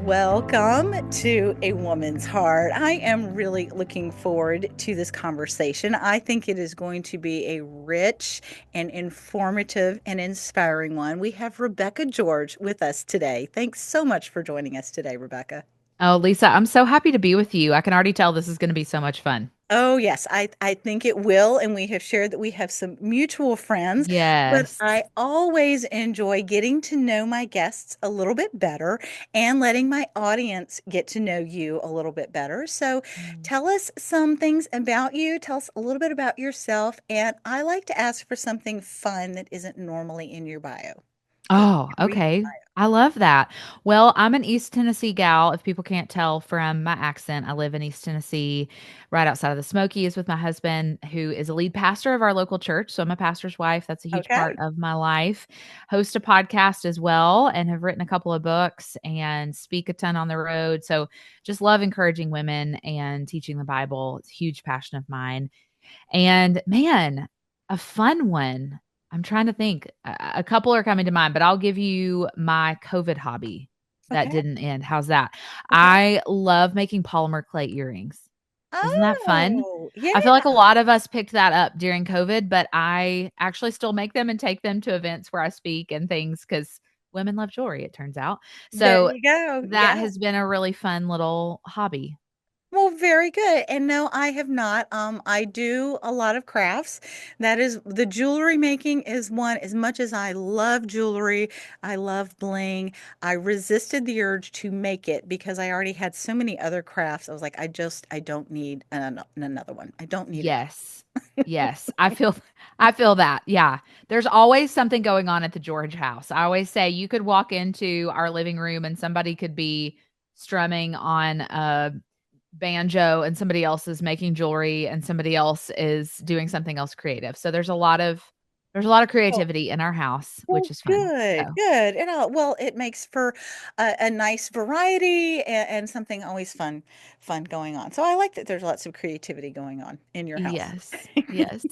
Welcome to A Woman's Heart. I am really looking forward to this conversation. I think it is going to be a rich and informative and inspiring one. We have Rebecca George with us today. Thanks so much for joining us today, Rebecca. Oh, Lisa, I'm so happy to be with you. I can already tell this is going to be so much fun. Oh, yes, I think it will. And we have shared that we have some mutual friends, but Yes. I always enjoy getting to know my guests a little bit better and letting my audience get to know you a little bit better. So Mm. tell us some things about you. Tell us a little bit about yourself. And I like to ask for something fun that isn't normally in your bio. So Oh, read your okay. I love that. Well, I'm an East Tennessee gal. If people can't tell from my accent, I live in East Tennessee, right outside of the Smokies with my husband, who is a lead pastor of our local church. So I'm a pastor's wife. That's a bio. huge part Okay. of my life. Host a podcast as well, and have written a couple of books and speak a ton on the road. So just love encouraging women and teaching the Bible. It's a huge passion of mine. And man, a fun one. I'm trying to think. A couple are coming to mind, but I'll give you my COVID hobby that Okay. didn't end. How's that? Okay. I love making polymer clay earrings. Isn't that fun? Oh, yeah. I feel like a lot of us picked that up during COVID, but I actually still make them and take them to events where I speak and things because women love jewelry, it turns out. There So you go. that Yeah. has been a really fun little hobby. Well, very good. And no, I have not. I do a lot of crafts. That is the jewelry making is one. As much as I love jewelry, I love bling. I resisted the urge to make it because I already had so many other crafts. I was like, I don't need another one. I don't need it. Yes. Yes. I feel that. Yeah. There's always something going on at the George house. I always say you could walk into our living room and somebody could be strumming on a banjo and somebody else is making jewelry and somebody else is doing something else creative. So there's a lot of creativity in our house, Well, which is fun. good, So, good. And well, it makes for a nice variety and something always fun going on. So I like that there's lots of creativity going on in your house. yes. Yes.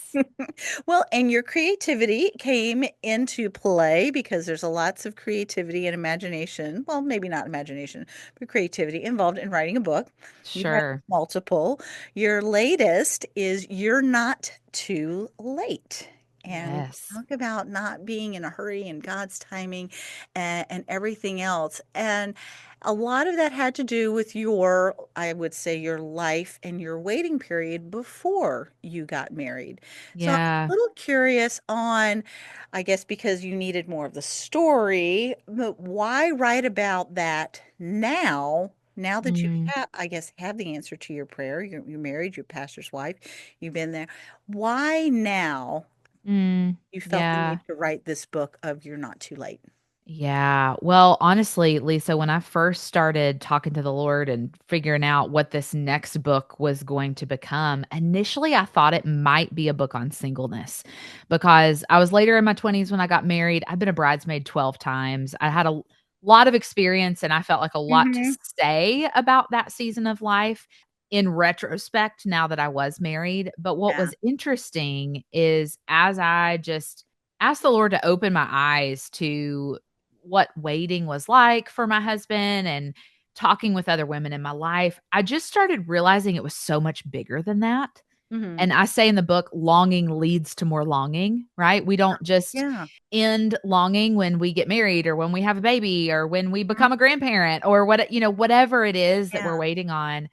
Well, and your creativity came into play because there's a lots of creativity and imagination. Well, maybe not imagination, but creativity involved in writing a book. You have Sure. multiple. Your latest is You're Not Too Late. And we Yes. talk about not being in a hurry and God's timing and everything else. And a lot of that had to do with your, I would say, your life and your waiting period before you got married. So I'm a Yeah. little curious on, I guess, because you needed more of the story, but why write about that now? Now that you Mm, have, I guess, have the answer to your prayer, you're married, you're pastor's wife, you've been there. Why now you felt the yeah. need to write this book of You're Not Too Late? Yeah. Well, honestly, Lisa, when I first started talking to the Lord and figuring out what this next book was going to become, initially I thought it might be a book on singleness because I was later in my 20s when I got married. I've been a bridesmaid 12 times. I had a lot of experience and I felt like a lot to Hmm. say about that season of life in retrospect now that I was married. But what Yeah. was interesting is as I just asked the Lord to open my eyes to what waiting was like for my husband and talking with other women in my life, I just started realizing it was so much bigger than that. Hmm. And I say in the book, longing leads to more longing, right? We don't just Yeah. end longing when we get married or when we have a baby or when we Mhm. become a grandparent or whatever it is that we're Yeah. waiting on.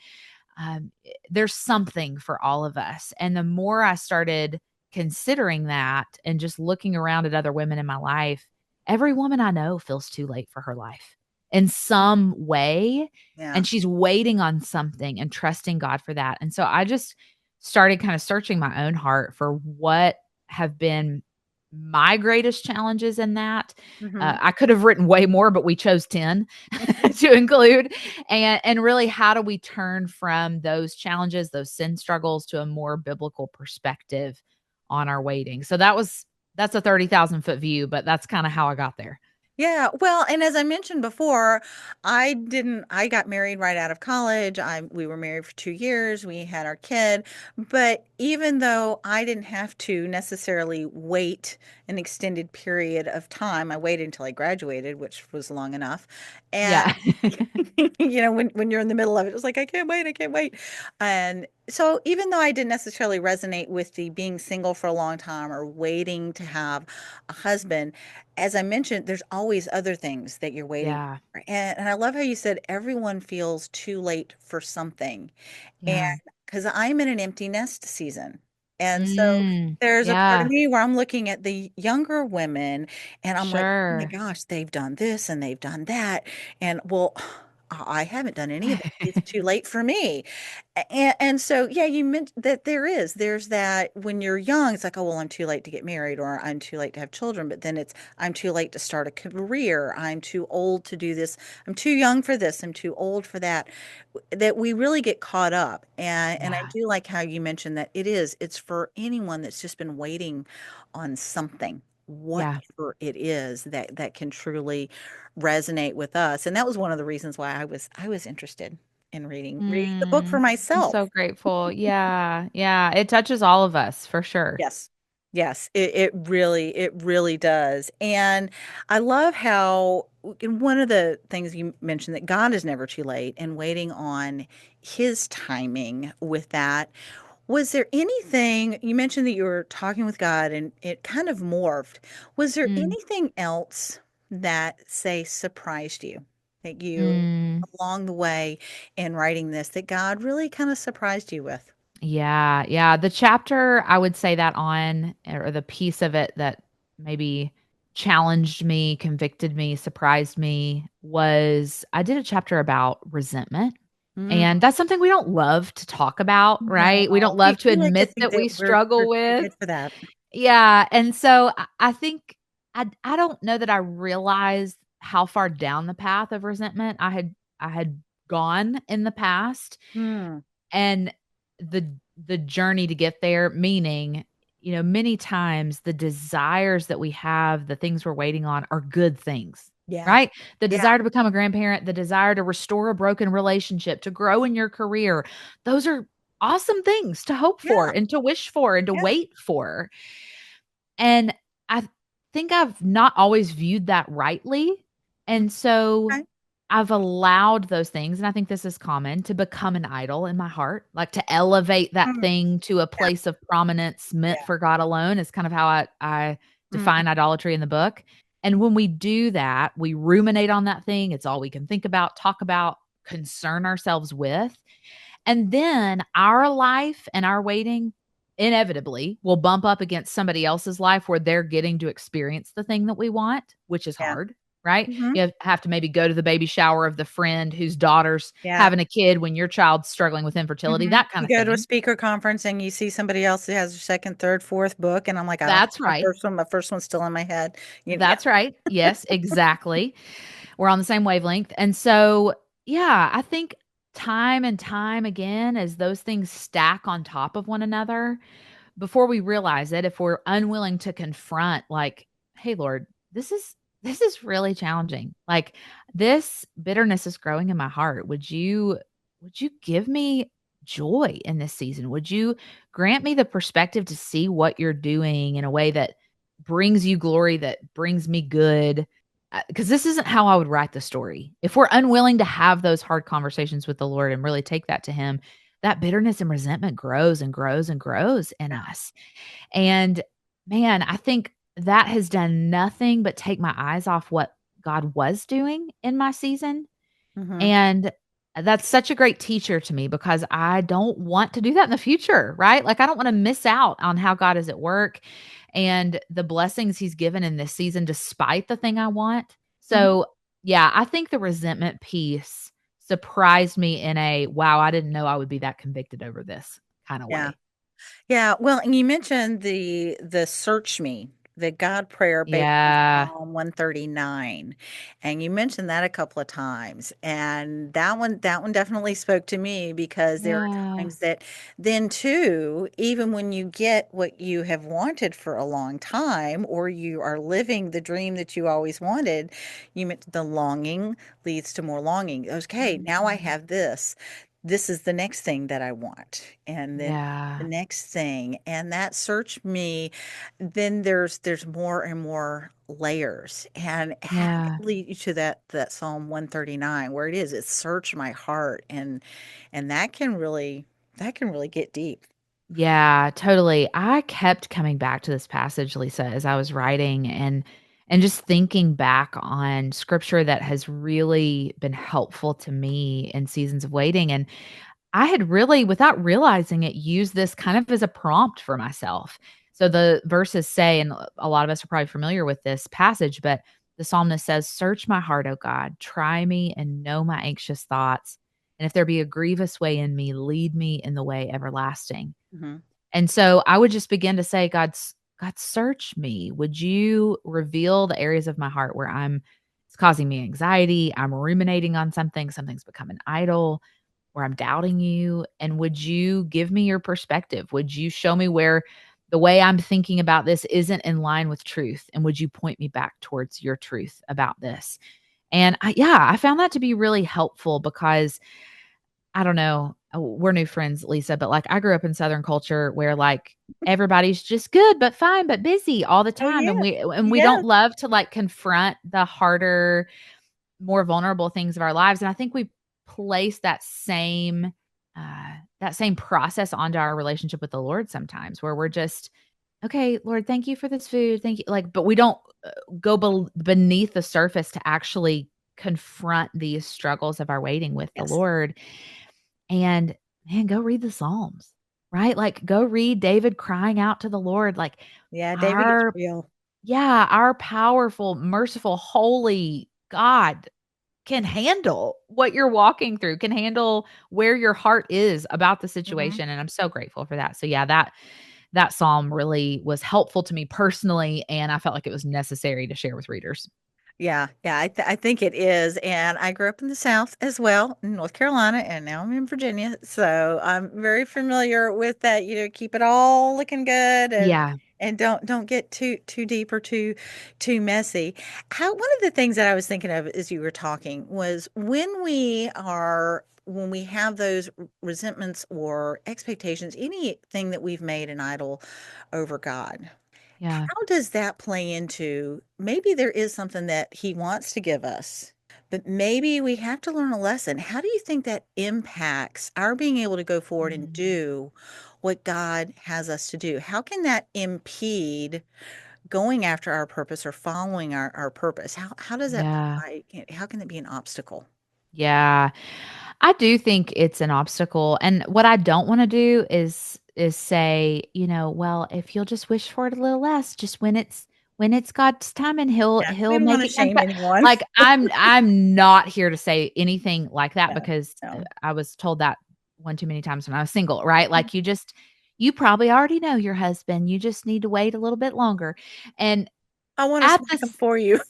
There's something for all of us. And the more I started considering that and just looking around at other women in my life, every woman I know feels too late for her life in some way. Yeah. And she's waiting on something and trusting God for that. And so I just started kind of searching my own heart for what have been my greatest challenges in that. Hmm. I could have written way more, but we chose 10 to include. And really, how do we turn from those challenges, those sin struggles, to a more biblical perspective on our waiting? So that's a 30,000 foot view, but that's kind of how I got there. Yeah, well, and as I mentioned before, I got married right out of college. We were married for 2 years. We had our kid. But even though I didn't have to necessarily wait an extended period of time, I waited until I graduated, which was long enough. And Yeah. when you're in the middle of it, it's like, I can't wait, I can't wait. And so even though I didn't necessarily resonate with the being single for a long time or waiting to have a husband, as I mentioned, there's always other things that you're waiting Yeah. for. And I love how you said everyone feels too late for something. And Yeah. because I'm in an empty nest season. And so Mm. there's a part of Yeah. me where I'm looking at the younger women and I'm like, oh my Sure. gosh, they've done this and they've done that. And well, I haven't done any of that. It's too late for me. And so, yeah, you meant that there's that when you're young, it's like, oh, well, I'm too late to get married or I'm too late to have children. But then it's, I'm too late to start a career. I'm too old to do this. I'm too young for this. I'm too old for that. That we really get caught up. And I Yeah. do like how you mentioned that it's for anyone that's just been waiting on something, Yeah. whatever it is that can truly resonate with us. And that was one of the reasons why I was interested in reading the book for Mm. I'm myself. so grateful. Yeah. Yeah. It touches all of us for sure. Yes. Yes, it really does. And I love how and one of the things you mentioned that God is never too late and waiting on his timing with that. Was there anything you mentioned that you were talking with God and it kind of morphed? Was there Mm. anything else that, say, surprised you that you Mm. along the way in writing this that God really kind of surprised you with? Yeah, yeah. The chapter I would say that on, or the piece of it that maybe challenged me, convicted me, surprised me was I did a chapter about resentment. Mm, And that's something we don't love to talk about, no, right? We don't we, love to we like to admit think that that we we're struggle too with. good for that. Yeah. And so I think I don't know that I realized how far down the path of resentment I had gone in the past, Mm, and the journey to get there, meaning, many times the desires that we have, the things we're waiting on are good things, yeah, right? The yeah, desire to become a grandparent, the desire to restore a broken relationship, to grow in your career, those are awesome things to hope for yeah, and to wish for and to yeah. wait for. And I think I've not always viewed that rightly. And so Okay. I've allowed those things, and I think this is common, to become an idol in my heart, like to elevate that Mm, thing to a yeah, place of prominence meant yeah. for God alone, is kind of how I Mhm, define idolatry in the book. And when we do that, we ruminate on that thing. It's all we can think about, talk about, concern ourselves with. And then our life and our waiting inevitably will bump up against somebody else's life where they're getting to experience the thing that we want, which is yeah. hard, right? Mhm, You have to maybe go to the baby shower of the friend whose daughter's yeah. having a kid when your child's struggling with infertility, Mhm. that kind You of go to a thing. speaker conference and you see somebody else who has their second, third, fourth book, and I'm like, I don't That's have right. my first one's still in my head. Yeah. That's right. Yes, exactly. We're on the same wavelength. And so, yeah, I think time and time again, as those things stack on top of one another, before we realize it, if we're unwilling to confront, like, hey, Lord, this is really challenging. Like, this bitterness is growing in my heart. Would you give me joy in this season? Would you grant me the perspective to see what you're doing in a way that brings you glory, that brings me good? Because this isn't how I would write the story. If we're unwilling to have those hard conversations with the Lord and really take that to Him, that bitterness and resentment grows and grows and grows in us. And man, I think that has done nothing but take my eyes off what God was doing in my season. Mhm. And that's such a great teacher to me because I don't want to do that in the future, right? Like, I don't want to miss out on how God is at work and the blessings He's given in this season, despite the thing I want. Mhm. So, yeah, I think the resentment piece surprised me in a wow, I didn't know I would be that convicted over this kind of Yeah. way. Yeah, well, and you mentioned the search me, the God prayer based on Yeah. Psalm 139. And you mentioned that a couple of times. And that one definitely spoke to me because there are Yeah. times that then too, even when you get what you have wanted for a long time, or you are living the dream that you always wanted, you meant the longing leads to more longing. Okay, now I Mhm. have this. this is the next thing that I want, and then the Yeah. next thing, and that search me, then there's more and more layers, and how Yeah. it lead you to that Psalm 139 where it's search my heart, and that can really get deep. Yeah, totally. I kept coming back to this passage, Lisa, as I was writing and just thinking back on scripture that has really been helpful to me in seasons of waiting. And I had really, without realizing it, used this kind of as a prompt for myself. So the verses say, and a lot of us are probably familiar with this passage, but the psalmist says, "Search my heart, O God, try me and know my anxious thoughts. And if there be a grievous way in me, lead me in the way everlasting." Mhm. And so I would just begin to say, God, search me. Would you reveal the areas of my heart where it's causing me anxiety? I'm ruminating on something, something's become an idol, where I'm doubting you. And would you give me your perspective? Would you show me where the way I'm thinking about this isn't in line with truth? And would you point me back towards your truth about this? And I found that to be really helpful because I don't know. We're new friends, Lisa, but like I grew up in Southern culture where like everybody's just good, but fine, but busy all the Oh, time. yeah. And we Yeah. don't love to like confront the harder, more vulnerable things of our lives. And I think we place that same process onto our relationship with the Lord sometimes where we're just, okay, Lord, thank you for this food. Thank you. Like, but we don't go beneath the surface to actually confront these struggles of our waiting with the Yes. Lord. And man, go read the Psalms, right? Like go read David crying out to the Lord, like Yeah, David gets our real. our powerful, merciful, holy God can handle what you're walking through, can handle where your heart is about the Mhm. situation. And I'm so grateful for that. So yeah, that psalm really was helpful to me personally, and I felt like it was necessary to share with readers. Yeah, yeah, I think it is, and I grew up in the South as well, in North Carolina, and now I'm in Virginia, so I'm very familiar with that, keep it all looking good Yeah. and don't get too deep or too messy. How one of the things that I was thinking of as you were talking was when we have those resentments or expectations, anything that we've made an idol over God. Yeah. How does that play into maybe there is something that he wants to give us, but maybe we have to learn a lesson? How do you think that impacts our being able to go forward and Mm. do what God has us to do? How can that impede going after our purpose or following our purpose? How does that Yeah. provide, how can it be an obstacle? Yeah. I do think it's an obstacle, and what I don't wanna do is say, "Well, if you'll just wish for it a little less, just when it's God's time and he'll Yeah, we he'll don't want make to it come shame back." anyone. Like, I'm not here to say anything like that No, because, no. I was told that one too many times when I was single, right? Like, you probably already know your husband, you just need to wait a little bit longer, and I want to at smack them this for you.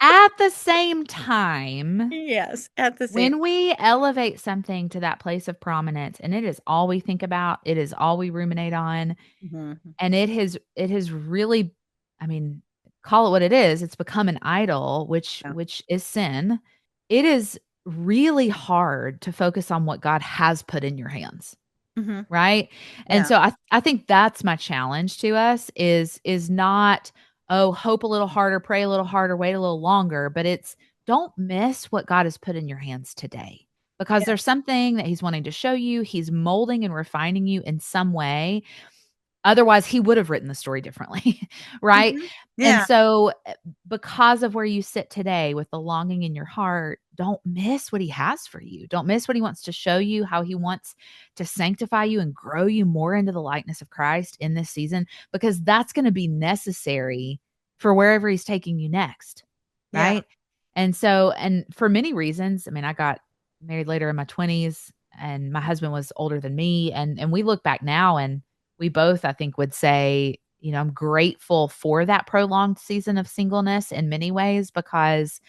at the same time Yes, at the same. when we elevate something to that place of prominence and it is all we think about, it is all we ruminate on, Mhm. and it has really, I mean, call it what it is, it's become an idol, which Yeah. which is sin. It is really hard to focus on what God has put in your hands. Mhm. Right? And Yeah. so I think that's my challenge to us is not, "Oh, hope a little harder, pray a little harder, wait a little longer," but it's, "Don't miss what God has put in your hands today." Because there's Yes. something that he's wanting to show you, he's molding and refining you in some way. Otherwise, he would have written the story differently, right? Mhm. And Yeah. so, because of where you sit today with the longing in your heart, don't miss what he has for you. Don't miss what he wants to show you, how he wants to sanctify you and grow you more into the likeness of Christ in this season, because that's going to be necessary for wherever he's taking you next, Yeah. right? And so, and for many reasons, I mean, I got married later in my 20s and my husband was older than me, and we look back now and we both, I think, would say, I'm grateful for that prolonged season of singleness in many ways because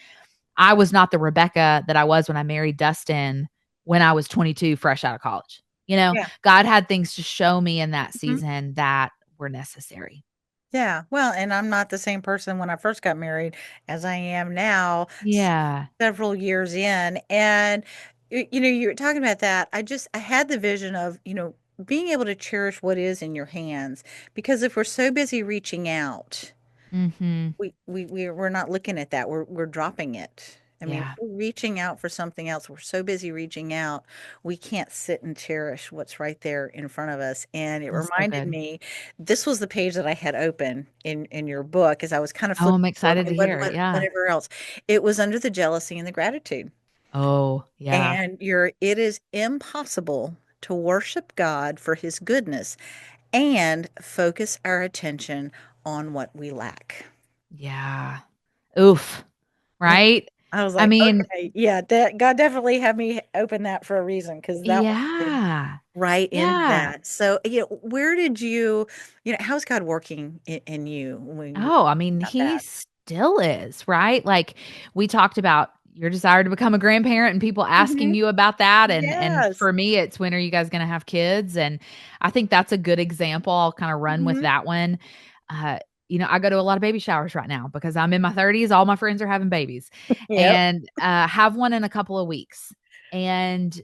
I was not the Rebecca that I was when I married Dustin when I was 22, fresh out of college. Yeah. God had things to show me in that Mhm. season that were necessary. Yeah. Well, and I'm not the same person when I first got married as I am now, Yeah. several years in. And You were talking about that. I had the vision of, being able to cherish what is in your hands, because if we're so busy reaching out, Mhm. we're not looking at that. We're dropping it. I mean, if Yeah. we're reaching out for something else, we're so busy reaching out, we can't sit and cherish what's right there in front of us. And it That's so reminded good. me, this was the page that I had open in your book as I was kind of Oh, flipping I'm through, excited okay, to hear. Yeah. whatever else. It was under the jealousy and the gratitude. Oh, yeah. And it is impossible to worship God for his goodness and focus our attention on what we lack. Yeah. Oof. And Right? I was I like, mean, okay, yeah, that God definitely had me open that for a reason, because that was yeah. right into Yeah. that. So, where did how's God working in you when you Oh, I mean, got he that? still is, right? Like we talked about your desire to become a grandparent and people asking Hmm. you about that and Yes. for me it's when are you guys going to have kids? And I think that's a good example. I'll kind of run with Hmm. that one. Uh I go to a lot of baby showers right now because I'm in my 30s, all my friends are having babies Yep. and have one in a couple of weeks. And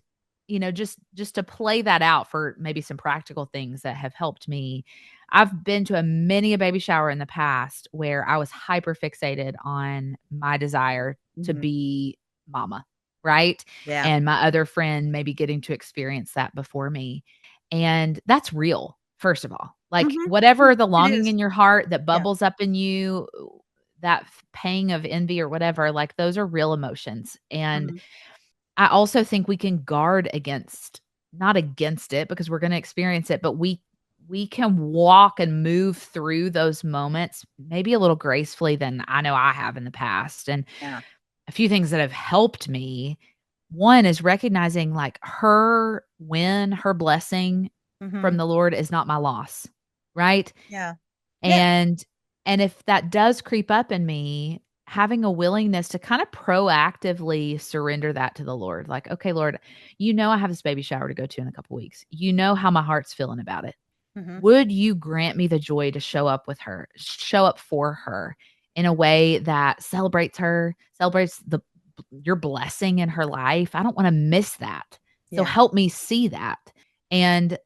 just to play that out for maybe some practical things that have helped me. I've been to many a baby shower in the past where I was hyper fixated on my desire to Hmm. be mama, right? Yeah. And my other friend maybe getting to experience that before me. And that's real, first of all. Like Hmm. whatever the It longing is. in your heart that Yeah. bubbles up in you, that pang of envy or whatever, like those are real emotions. And Hmm. I also think we can guard against not against it because we're gonna experience it, but we can walk and move through those moments maybe a little gracefully than I know I have in the past, and Yeah. a few things that have helped me, one is recognizing, like, her win, her blessing from Hmm. the Lord is not my loss, right? Yeah. Yeah. And if that does creep up in me, having a willingness to kind of proactively surrender that to the Lord. Like, okay, Lord, I have this baby shower to go to in a couple weeks. You know how my heart's feeling about it. Hmm. Would you grant me the joy to show up for her in a way that celebrates her, celebrates your blessing in her life? I don't want to miss that. So Yeah. help me see that. And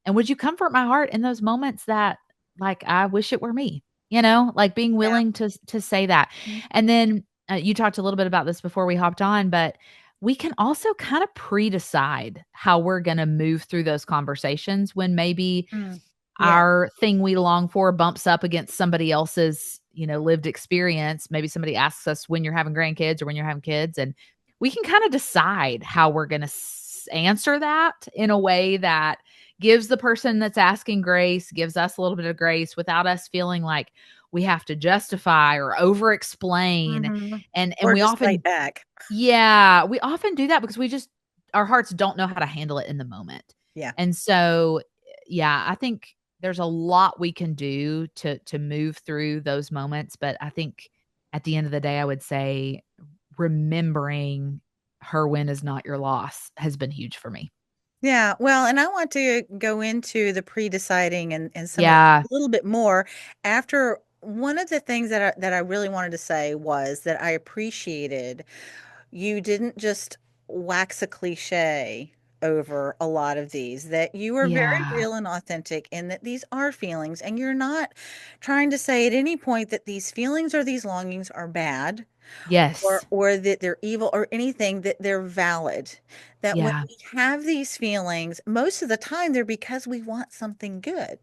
would you comfort my heart in those moments that like I wish it were me, like being Yeah. willing to say that. Mhm. And then you talked a little bit about this before we hopped on, but we can also kind of pre-decide how we're going to move through those conversations when maybe Mm. Yeah. our thing we long for bumps up against somebody else's, lived experience. Maybe somebody asks us when you're having grandkids or when you're having kids, and we can kind of decide how we're going to answer that in a way that gives the person that's asking grace, gives us a little bit of grace without us feeling like we have to justify or over explain. Hmm. And Or we just fight often back. yeah, we often do that because we just our hearts don't know how to handle it in the moment. Yeah. And so, yeah, I think there's a lot we can do to move through those moments, but I think at the end of the day, I would say remembering her win is not your loss has been huge for me. Yeah, well, and I want to go into the pre-deciding and some of Yeah. a little bit more after. One of the things that I really wanted to say was that I appreciated you didn't just wax a cliche over a lot of these, that you were very Yeah. real and authentic, and that these are feelings, and you're not trying to say at any point that these feelings or these longings are bad, Yes. or that they're evil or anything, that they're valid. That when Yeah. we have these feelings, most of the time they're because we want something good.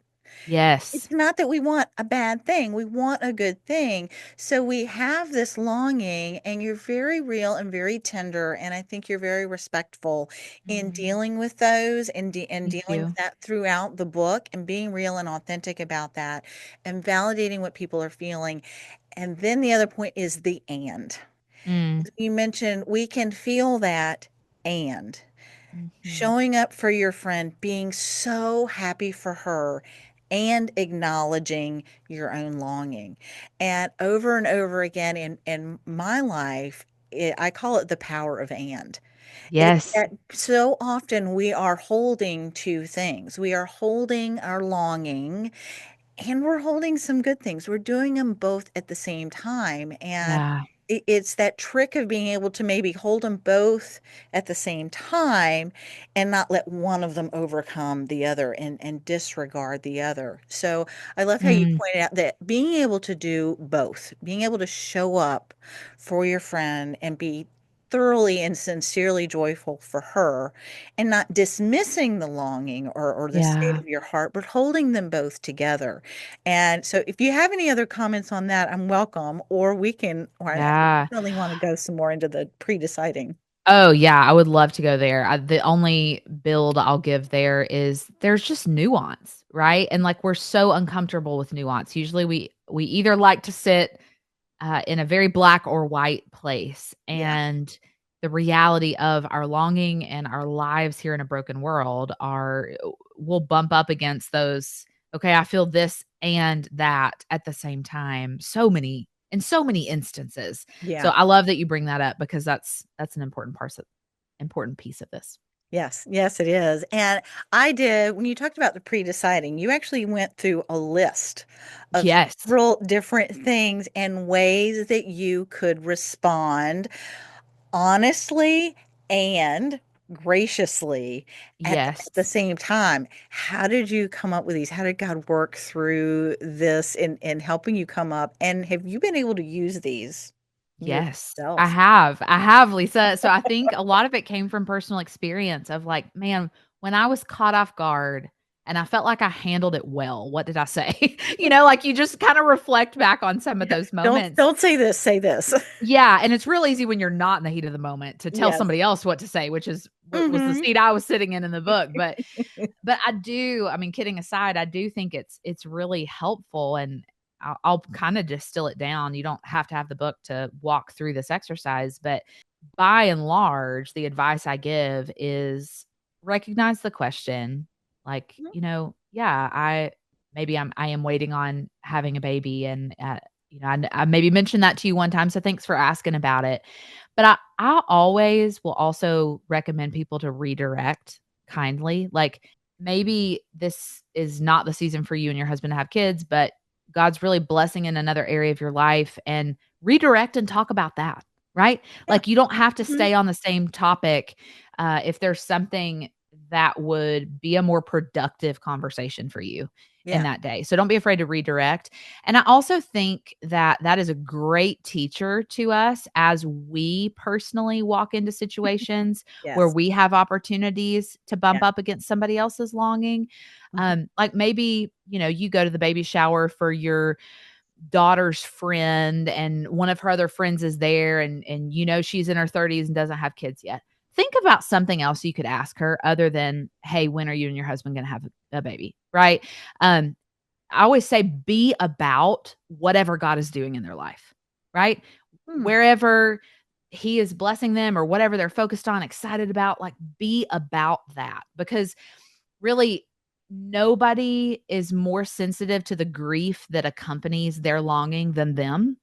Yes. It's not that we want a bad thing, we want a good thing. So we have this longing, and you're very real and very tender, and I think you're very respectful in Mhm. dealing with those, and Thank dealing with you. that throughout the book, and being real and authentic about that, and validating what people are feeling. And then the other point is the and. Mm. You mentioned we can feel that, and Mhm. showing up for your friend, being so happy for her, and acknowledging your own longing. And over again in my life, I call it the power of and. It's Yes. that so often we are holding two things. We are holding our longing, and we're holding some good things. We're doing them both at the same time. And Yeah. it's that trick of being able to maybe hold them both at the same time and not let one of them overcome the other and disregard the other. So I love how you Mm, pointed out that being able to do both, being able to show up for your friend and be thoroughly and sincerely joyful for her and not dismissing the longing or the state yeah. of your heart, but holding them both together. And so if you have any other comments on that, I'm welcome, or we can, or I Yeah. definitely want to go some more into the pre-deciding. Oh, yeah, I would love to go there. The only build I'll give there is there's just nuance, right? And, like, we're so uncomfortable with nuance. Usually we either like to sit in a very black or white place. Yeah. And the reality of our longing and our lives here in a broken world are will bump up against those. Okay, I feel this and that at the same time. So many instances. So Yeah. I love that you bring that up because that's an important piece of this. Yes. Yes, it is. And I did, when you talked about the pre-deciding, you actually went through a list of Yes. several different things and ways that you could respond honestly and graciously at the Yes. same time. How did you come up with these? How did God work through this in helping you come up? And have you been able to use these Yes, yourself? I have, Lisa. So I think a lot of it came from personal experience of like, man, when I was caught off guard and I felt like I handled it well, what did I say? Like you just kind of reflect back on some of Yeah. those Don't moments. don't say this, say this. Yeah, and it's real easy when you're not in the heat of the moment to tell Yes. somebody else what to say, which is what was the Hmm. seat I was sitting in the book. But I mean, kidding aside, I do think it's really helpful, and I'll kind of distill it down. You don't have to have the book to walk through this exercise, but by and large, the advice I give is recognize the question. Like, yeah, I am waiting on having a baby, and I maybe mentioned that to you one time, so thanks for asking about it. But I always will also recommend people to redirect kindly. Like, maybe this is not the season for you and your husband to have kids, but God's really blessing in another area of your life, and redirect and talk about that, right? Yeah. Like, you don't have to Hmm. stay on the same topic if there's something that would be a more productive conversation for you in Yeah. that day. So don't be afraid to redirect. And I also think that that is a great teacher to us as we personally walk into situations where Yes. we have opportunities to Yeah. bump up against somebody else's longing. Mhm. Like maybe, you go to the baby shower for your daughter's friend and one of her other friends is there, and she's in her 30s and doesn't have kids yet. Think about something else you could ask her other than, "Hey, when are you and your husband going to have a baby?" Right? Um I always say be about whatever God is doing in their life, right? Hmm. Wherever he is blessing them or whatever they're focused on, excited about, like be about that, because really nobody is more sensitive to the grief that accompanies their longing than them,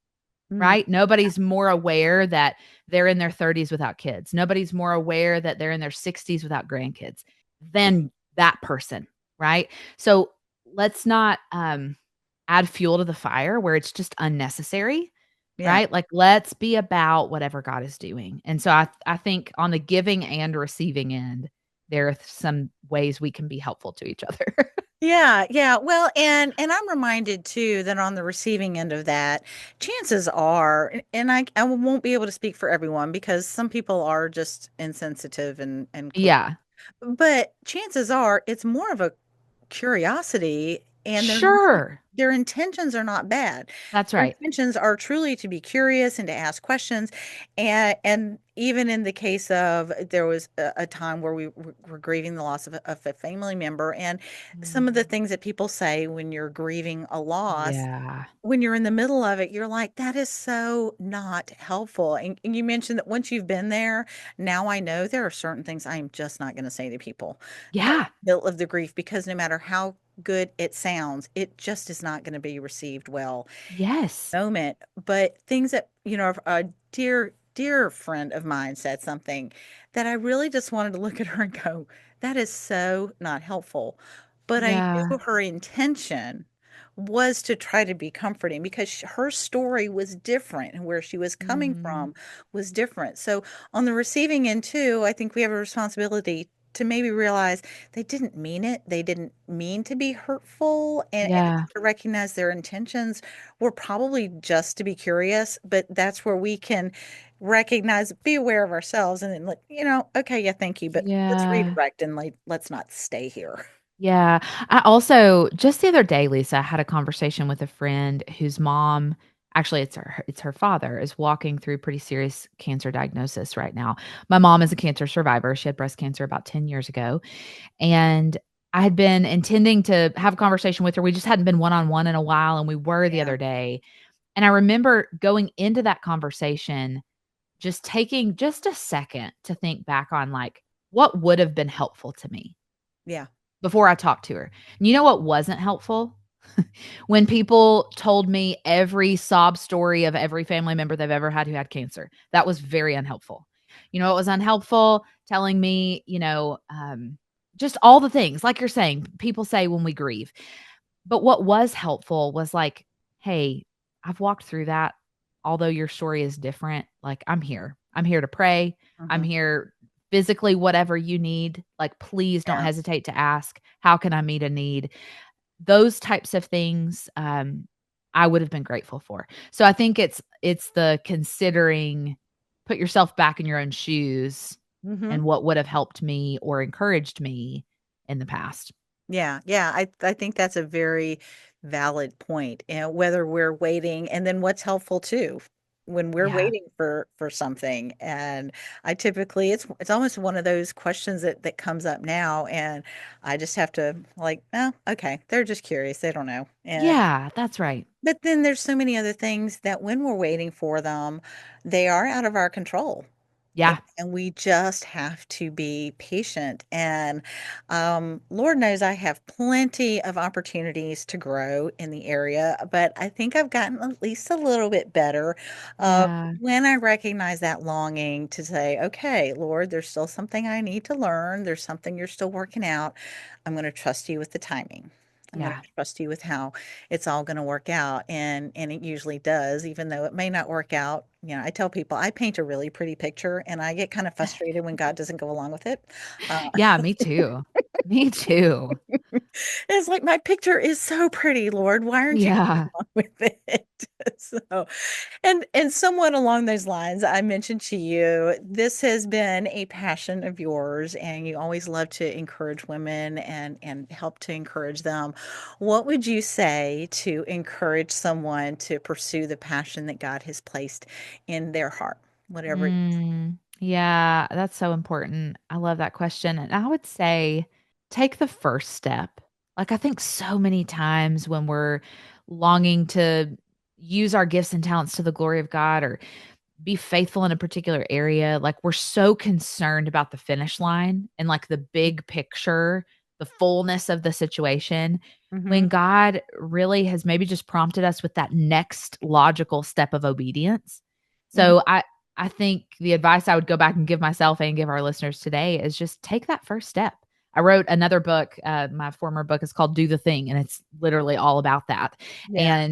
Hmm. right? Nobody's more aware that they're in their 30s without kids. Nobody's more aware that they're in their 60s without grandkids than that person, right? So let's not add fuel to the fire where it's just unnecessary, Yeah. right? Like let's be about whatever God is doing. And so I think on the giving and receiving end, there are some ways we can be helpful to each other. Yeah, yeah. Well, and I'm reminded too that on the receiving end of that, chances are, and I won't be able to speak for everyone because some people are just insensitive and cold. Yeah. But chances are it's more of a curiosity and Sure. their intentions are not bad. That's Their right. intentions are truly to be curious and to ask questions. And even in the case of there was a time where we were grieving the loss of a family member, and some of the Mm. things that people say when you're grieving a loss, Yeah. when you're in the middle of it, you're like, that is so not helpful. And you mentioned that once you've been there, now I know there are certain things I am just not going to say to people Yeah. middle of the grief because no matter how good it sounds, it just is not going to be received well Yes. moment. But things that, a dear friend of mine said something that I really just wanted to look at her and go, that is so not helpful. But I knew Yeah. her intention was to try to be comforting because her story was different and where she was coming Mm, from was different. So on the receiving end too, I think we have a responsibility to maybe realize they didn't mean it. They didn't mean to be hurtful, and we yeah. have to recognize their intentions were probably just to be curious, but that's where we can recognize, be aware of ourselves, and then like, okay, yeah, thank you, but let's Yeah. redirect and like let's not stay here. Yeah. I also just the other day, Lisa, I had a conversation with a friend whose mom, actually it's her father, is walking through pretty serious cancer diagnosis right now. My mom is a cancer survivor. She had breast cancer about 10 years ago, and I had been intending to have a conversation with her. We just hadn't been one-on-one in a while, and we were the Yeah, other day. And I remember going into that conversation, just taking just a second to think back on, like, what would have been helpful to me yeah, before I talked to her. And you know what wasn't helpful? When people told me every sob story of every family member they've ever had who had cancer. That was very unhelpful. You know, it was unhelpful telling me, just all the things, like you're saying, people say when we grieve. But what was helpful was like, "Hey, I've walked through that. Although your story is different, like, I'm here. I'm here to pray. I'm hmm, here physically, whatever you need. Like, please don't yeah, hesitate to ask, how can I meet a need?" Those types of things, I would have been grateful for. So I think it's the considering, put yourself back in your own shoes hmm, and what would have helped me or encouraged me in the past. yeah, yeah. I think that's a very valid point. And whether we're waiting, and then what's helpful too, when we're Yeah. waiting for something. And I typically, it's almost one of those questions that comes up now, and I just have to like, oh, okay, they're just curious, they don't know. And Yeah, that's right. but then there's so many other things that when we're waiting for them, they are out of our control. Yeah. And we just have to be patient. And Lord knows I have plenty of opportunities to grow in the area, but I think I've gotten at least a little bit better Yeah. when I recognize that longing to say, okay, Lord, there's still something I need to learn. There's something you're still working out. I'm going to trust you with the timing. I'm going Yeah. to trust you with how it's all going to work out, and it usually does, even though it may not work out. I tell people I paint a really pretty picture and I get kind of frustrated when God doesn't go along with it. Yeah, me too. Me too. It's like my picture is so pretty, Lord, why aren't you Yeah. going along with it? So, and somewhat along those lines, I mentioned to you, this has been a passion of yours, and you always love to encourage women and help to encourage them. What would you say to encourage someone to pursue the passion that God has placed in their heart, whatever it is? Yeah, that's so important. I love that question. And I would say take the first step. Like, I think so many times when we're longing to use our gifts and talents to the glory of God or be faithful in a particular area, like, we're so concerned about the finish line and like the big picture, the fullness of the situation, Mm-hmm. when God really has maybe just prompted us with that next logical step of obedience. Hmm. So I think the advice I would go back and give myself and give our listeners today is just take that first step. I wrote another book, my former book is called Do the Thing, and it's literally all about that. Yeah.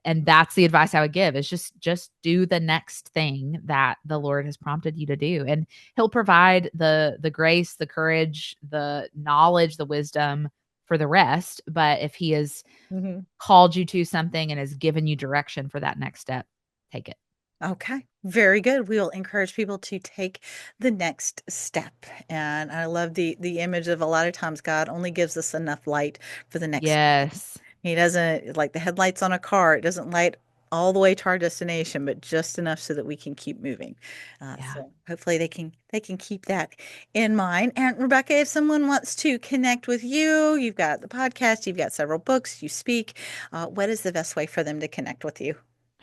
And that's the advice I would give is just do the next thing that the Lord has prompted you to do. And he'll provide the grace, the courage, the knowledge, the wisdom for the rest. But if he has Hmm. called you to something and has given you direction for that next step, take it. Okay, very good. We will encourage people to take the next step. And I love the image of a lot of times God only gives us enough light for the next. Yes. He doesn't like the headlights on a car. It doesn't light all the way to our destination, but just enough so that we can keep moving. Yeah. So hopefully they can keep that in mind. And Rebecca, if someone wants to connect with you, you've got the podcast, you've got several books, you speak. What is the best way for them to connect with you?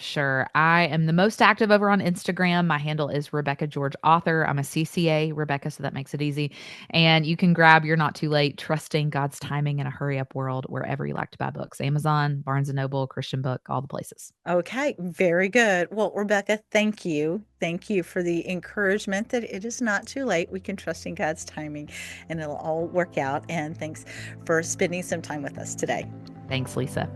Sure. I am the most active over on Instagram. My handle is Rebecca George Author. I'm a CCA, Rebecca, so that makes it easy. And you can grab You're Not Too Late, Trusting God's Timing in a Hurry Up World wherever you like to buy books. Amazon, Barnes& and Noble, Christian Book, all the places. Okay, very good. Well, Rebecca, thank you. Thank you for the encouragement that it is not too late. We can trust in God's timing and it'll all work out. And thanks for spending some time with us today. Thanks, Lisa.